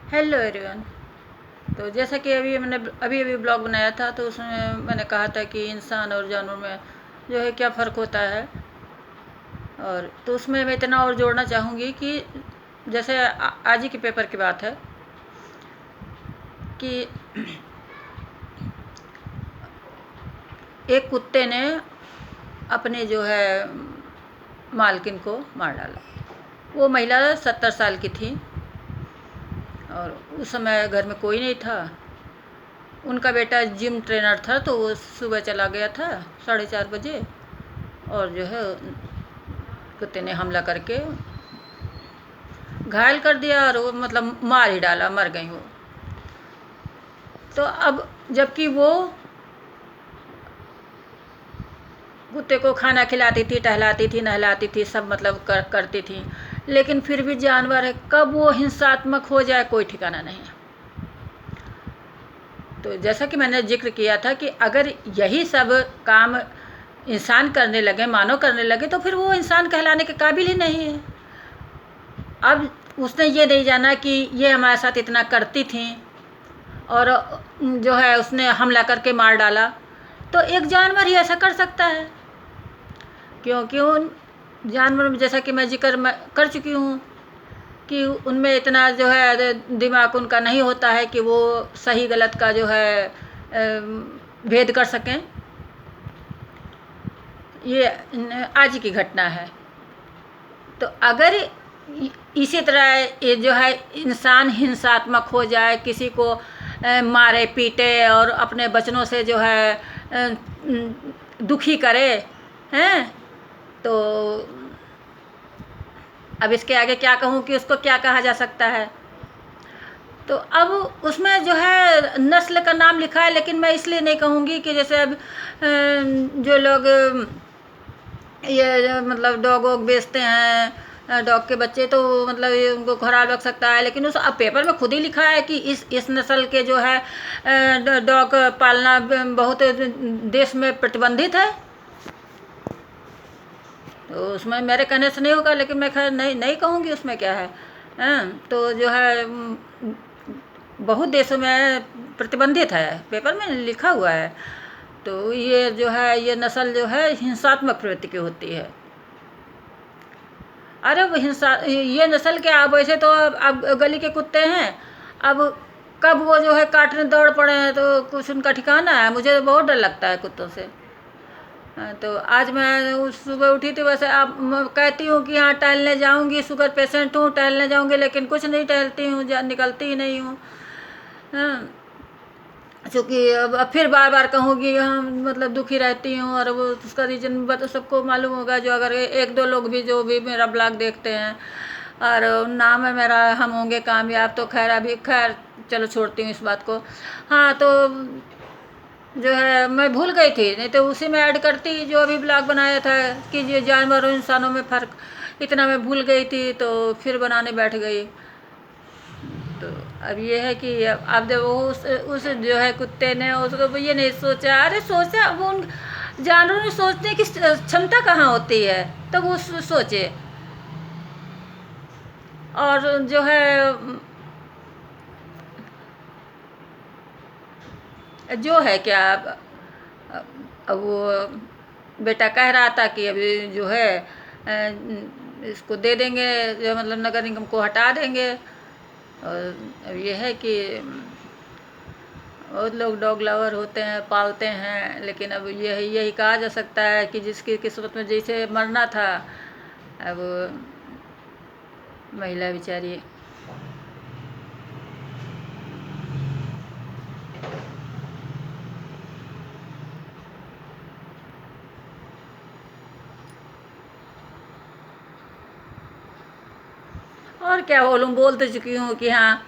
Hello everyone. तो जैसा कि अभी मैंने अभी अभी ब्लॉग बनाया था, तो उसमें मैंने कहा था कि इंसान और जानवर में जो है क्या फ़र्क होता है। और तो उसमें मैं इतना और जोड़ना चाहूँगी कि जैसे आज ही के पेपर की बात है कि एक कुत्ते ने अपने जो है मालकिन को मार डाला। वो महिला 70 साल की थी और उस समय घर में कोई नहीं था। उनका बेटा जिम ट्रेनर था, तो वो सुबह चला गया था 4:30 बजे, और जो है कुत्ते ने हमला करके घायल कर दिया और वो मतलब मार ही डाला, मर गई वो। तो अब जबकि वो कुत्ते को खाना खिलाती थी, टहलाती थी, नहलाती थी, सब मतलब करती थी, लेकिन फिर भी जानवर है, कब वो हिंसात्मक हो जाए कोई ठिकाना नहीं है। तो जैसा कि मैंने जिक्र किया था कि अगर यही सब काम इंसान करने लगे, मानव करने लगे, तो फिर वो इंसान कहलाने के काबिल ही नहीं है। अब उसने ये नहीं जाना कि ये हमारे साथ इतना करती थी और जो है उसने हमला करके मार डाला, तो एक जानवर ही ऐसा कर सकता है। क्योंकि उन जानवर में, जैसा कि मैं जिक्र कर चुकी हूँ, कि उनमें इतना जो है दिमाग उनका नहीं होता है कि वो सही गलत का जो है भेद कर सकें। ये आज की घटना है। तो अगर इसी तरह ये जो है इंसान हिंसात्मक हो जाए, किसी को मारे पीटे और अपने बचनों से जो है दुखी करे, हैं, तो अब इसके आगे क्या कहूँ कि उसको क्या कहा जा सकता है। तो अब उसमें जो है नस्ल का नाम लिखा है, लेकिन मैं इसलिए नहीं कहूँगी कि जैसे अब जो लोग ये मतलब डॉग वॉग बेचते हैं, डॉग के बच्चे, तो मतलब ये उनको खराब लग सकता है, लेकिन उस अब पेपर में खुद ही लिखा है कि इस नस्ल के जो है डॉग पालना बहुत देश में प्रतिबंधित है। तो उसमें मेरे कहने से नहीं होगा, लेकिन मैं खैर नहीं नहीं कहूँगी उसमें क्या है। तो जो है बहुत देशों में प्रतिबंधित है, पेपर में लिखा हुआ है। तो ये जो है ये नस्ल जो है हिंसात्मक प्रवृत्ति की होती है। अरे वो हिंसा, ये नस्ल क्या, अब वैसे तो अब गली के कुत्ते हैं, अब कब वो जो है काटने दौड़ पड़े हैं तो कुछ उनका ठिकाना है। मुझे बहुत डर लगता है कुत्तों से। तो आज मैं सुबह उठी थी, वैसे अब मैं कहती हूँ कि हाँ टहलने जाऊँगी, शुगर पेशेंट हूँ, टहलने जाऊँगी, लेकिन कुछ नहीं टहलती हूँ, निकलती ही नहीं हूँ। हाँ, चूँकि अब फिर बार बार कहूँगी, हाँ मतलब दुखी रहती हूँ, और वो उसका रीज़न सबको मालूम होगा, जो अगर एक दो लोग भी जो भी मेरा ब्लॉग देखते हैं, और नाम है मेरा हम होंगे कामयाब, तो खैर अभी खैर चलो छोड़ती हूँ इस बात को। हाँ, तो जो है मैं भूल गई थी, नहीं तो उसी में ऐड करती जो अभी ब्लॉग बनाया था कि ये जानवरों इंसानों में फ़र्क, इतना मैं भूल गई थी, तो फिर बनाने बैठ गई। तो अब ये है कि अब जब वो उस जो है कुत्ते ने उसको ये नहीं सोचा, अरे सोचा, वो उन जानवरों ने सोचने की क्षमता कहाँ होती है, तब वो सोचे। और जो है जो है क्या, अब वो बेटा कह रहा था कि अभी जो है इसको दे देंगे, जो मतलब नगर निगम को हटा देंगे। और अब ये है कि बहुत लोग डॉग लवर होते हैं, पालते हैं, लेकिन अब यही यही कहा जा सकता है कि जिसकी किस्मत में जैसे मरना था, अब महिला बेचारी। और क्या बोलूँ, बोल तो चुकी हूँ कि हाँ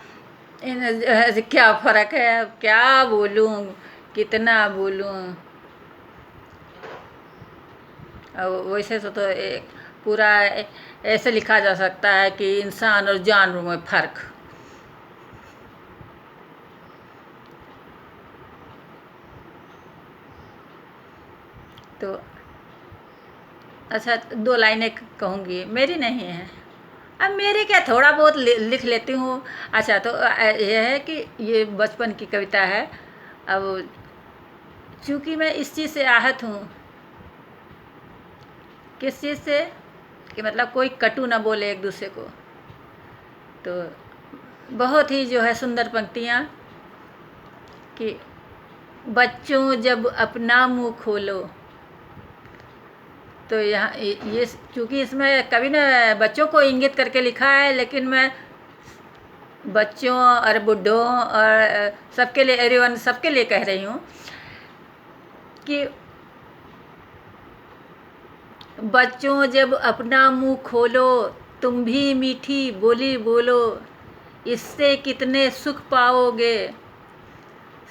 इन क्या फ़र्क है, अब क्या बोलूँ, कितना बोलूँ। अब वैसे तो एक पूरा ऐसे लिखा जा सकता है कि इंसान और जानवरों में फ़र्क। तो अच्छा, 2 लाइनें कहूँगी, मेरी नहीं है, अब मेरे क्या, थोड़ा बहुत लिख लेती हूँ। अच्छा, तो यह है कि ये बचपन की कविता है। अब चूँकि मैं इस चीज़ से आहत हूँ, किस चीज़ से, कि मतलब कोई कटु ना बोले एक दूसरे को। तो बहुत ही जो है सुंदर पंक्तियाँ कि बच्चों जब अपना मुँह खोलो, तो यहाँ ये चूँकि इसमें कवि ने बच्चों को इंगित करके लिखा है, लेकिन मैं बच्चों और बुढ़ों और सबके लिए, एवरीवन, सबके लिए कह रही हूँ कि बच्चों जब अपना मुंह खोलो, तुम भी मीठी बोली बोलो, इससे कितने सुख पाओगे,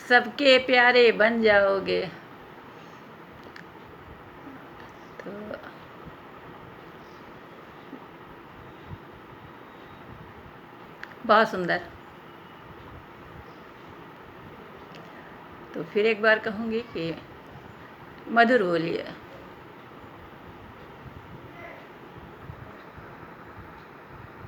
सबके प्यारे बन जाओगे। तो बहुत सुंदर। तो फिर एक बार कहूँगी कि मधुर बोलिए।